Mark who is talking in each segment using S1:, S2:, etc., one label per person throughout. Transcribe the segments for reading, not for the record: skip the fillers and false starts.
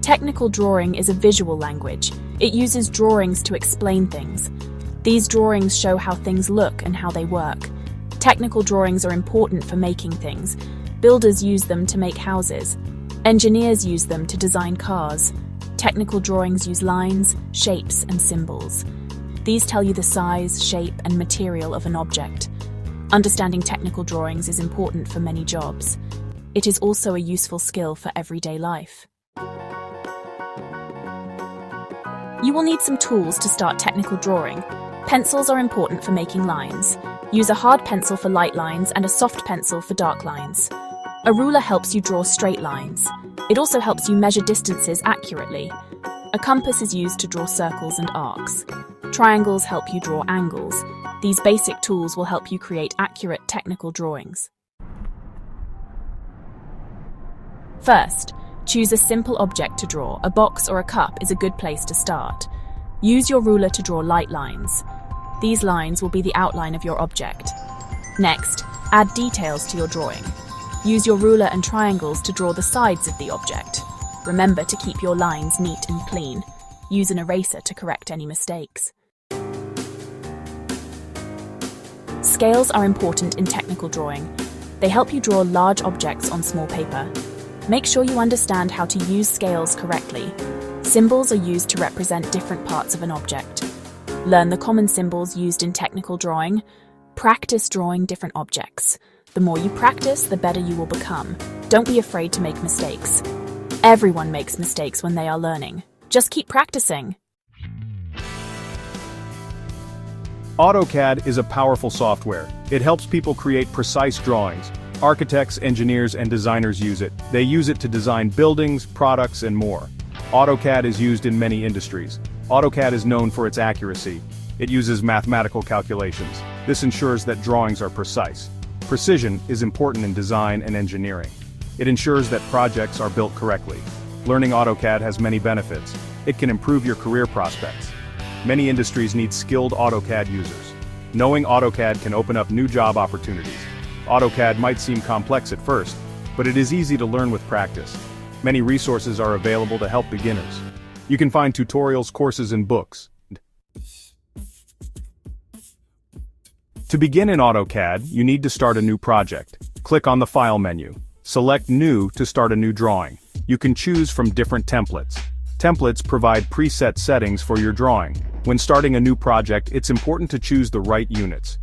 S1: Technical drawing is a visual language. It uses drawings to explain things. These drawings show how things look and how they work. Technical drawings are important for making things. Builders use them to make houses. Engineers use them to design cars. Technical drawings use lines, shapes, and symbols. These tell you the size, shape, and material of an object. Understanding technical drawings is important for many jobs. It is also a useful skill for everyday life. You will need some tools to start technical drawing. Pencils are important for making lines. Use a hard pencil for light lines and a soft pencil for dark lines. A ruler helps you draw straight lines. It also helps you measure distances accurately. A compass is used to draw circles and arcs. Triangles help you draw angles. These basic tools will help you create accurate technical drawings. First, choose a simple object to draw. A box or a cup is a good place to start. Use your ruler to draw light lines. These lines will be the outline of your object. Next, add details to your drawing. Use your ruler and triangles to draw the sides of the object. Remember to keep your lines neat and clean. Use an eraser to correct any mistakes. Scales are important in technical drawing. They help you draw large objects on small paper. Make sure you understand how to use scales correctly. Symbols are used to represent different parts of an object. Learn the common symbols used in technical drawing. Practice drawing different objects. The more you practice, the better you will become. Don't be afraid to make mistakes. Everyone makes mistakes when they are learning. Just keep practicing.
S2: AutoCAD is a powerful software. It helps people create precise drawings. Architects, engineers, and designers use it. They use it to design buildings, products, and more. AutoCAD is used in many industries. AutoCAD is known for its accuracy. It uses mathematical calculations. This ensures that drawings are precise. Precision is important in design and engineering. It ensures that projects are built correctly. Learning AutoCAD has many benefits. It can improve your career prospects. Many industries need skilled AutoCAD users. Knowing AutoCAD can open up new job opportunities. AutoCAD might seem complex at first, but it is easy to learn with practice. Many resources are available to help beginners. You can find tutorials, courses, and books. To begin in AutoCAD, you need to start a new project. Click on the File menu. Select New to start a new drawing. You can choose from different templates. Templates provide preset settings for your drawing. When starting a new project, it's important to choose the right units.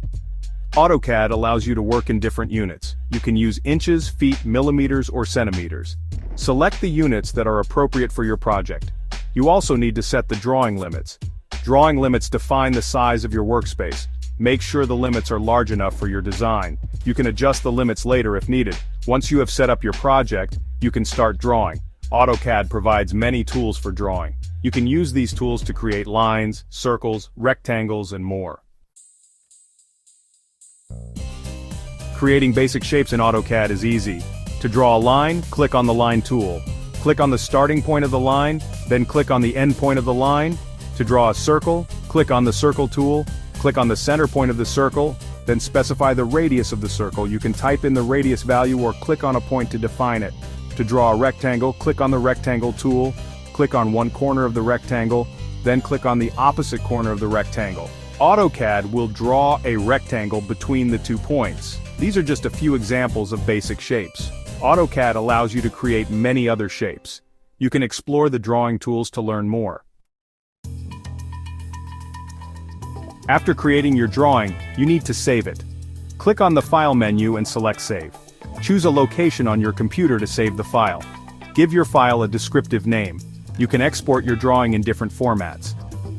S2: AutoCAD allows you to work in different units. You can use inches, feet, millimeters, or centimeters. Select the units that are appropriate for your project. You also need to set the drawing limits. Drawing limits define the size of your workspace. Make sure the limits are large enough for your design. You can adjust the limits later if needed. Once you have set up your project, you can start drawing. AutoCAD provides many tools for drawing. You can use these tools to create lines, circles, rectangles, and more. Creating basic shapes in AutoCAD is easy. To draw a line, click on the Line tool. Click on the starting point of the line, then click on the end point of the line. To draw a circle, click on the Circle tool. Click on the center point of the circle, then specify the radius of the circle. You can type in the radius value or click on a point to define it. To draw a rectangle, click on the Rectangle tool. Click on one corner of the rectangle, then click on the opposite corner of the rectangle. AutoCAD will draw a rectangle between the 2 points. These are just a few examples of basic shapes. AutoCAD allows you to create many other shapes. You can explore the drawing tools to learn more. After creating your drawing, you need to save it. Click on the File menu and select Save. Choose a location on your computer to save the file. Give your file a descriptive name. You can export your drawing in different formats.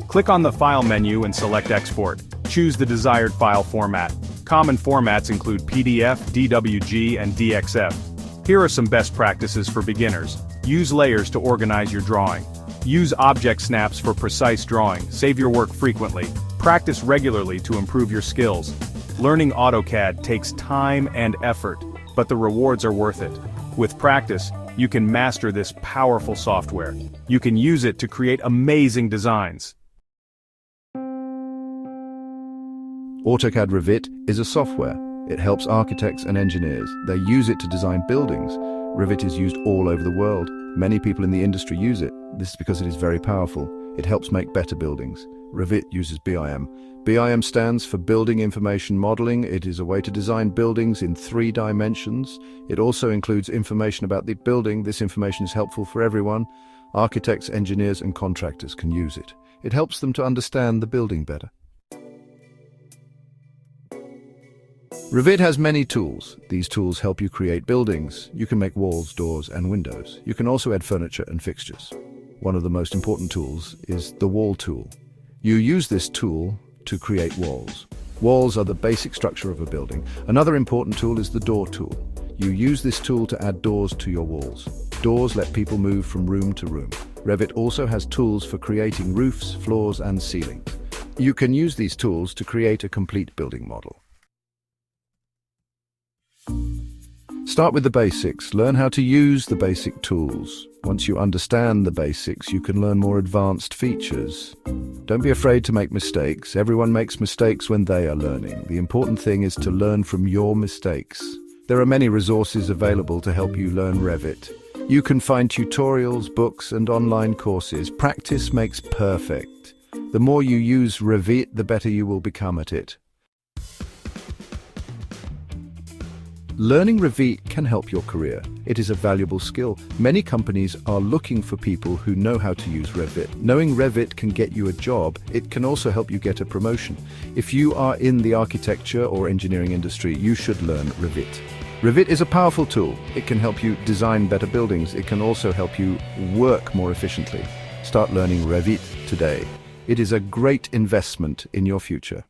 S2: Click on the File menu and select Export. Choose the desired file format. Common formats include PDF, DWG, and DXF. Here are some best practices for beginners. Use layers to organize your drawing. Use object snaps for precise drawing. Save your work frequently. Practice regularly to improve your skills. Learning AutoCAD takes time and effort, but the rewards are worth it. With practice, you can master this powerful software. You can use it to create amazing designs.
S3: AutoCAD Revit is a software. It helps architects and engineers. They use it to design buildings. Revit is used all over the world. Many people in the industry use it. This is because it is very powerful. It helps make better buildings. Revit uses BIM. BIM stands for Building Information Modeling. It is a way to design buildings in 3 dimensions. It also includes information about the building. This information is helpful for everyone. Architects, engineers, and contractors can use it. It helps them to understand the building better. Revit has many tools. These tools help you create buildings. You can make walls, doors, and windows. You can also add furniture and fixtures. One of the most important tools is the wall tool. You use this tool to create walls. Walls are the basic structure of a building. Another important tool is the door tool. You use this tool to add doors to your walls. Doors let people move from room to room. Revit also has tools for creating roofs, floors, and ceilings. You can use these tools to create a complete building model. Start with the basics. Learn how to use the basic tools. Once you understand the basics, you can learn more advanced features. Don't be afraid to make mistakes. Everyone makes mistakes when they are learning. The important thing is to learn from your mistakes. There are many resources available to help you learn Revit. You can find tutorials, books, and online courses. Practice makes perfect. The more you use Revit, the better you will become at it. Learning Revit can help your career. It is a valuable skill. Many companies are looking for people who know how to use Revit. Knowing Revit can get you a job. It can also help you get a promotion. If you are in the architecture or engineering industry, you should learn Revit. Revit is a powerful tool. It can help you design better buildings. It can also help you work more efficiently. Start learning Revit today. It is a great investment in your future.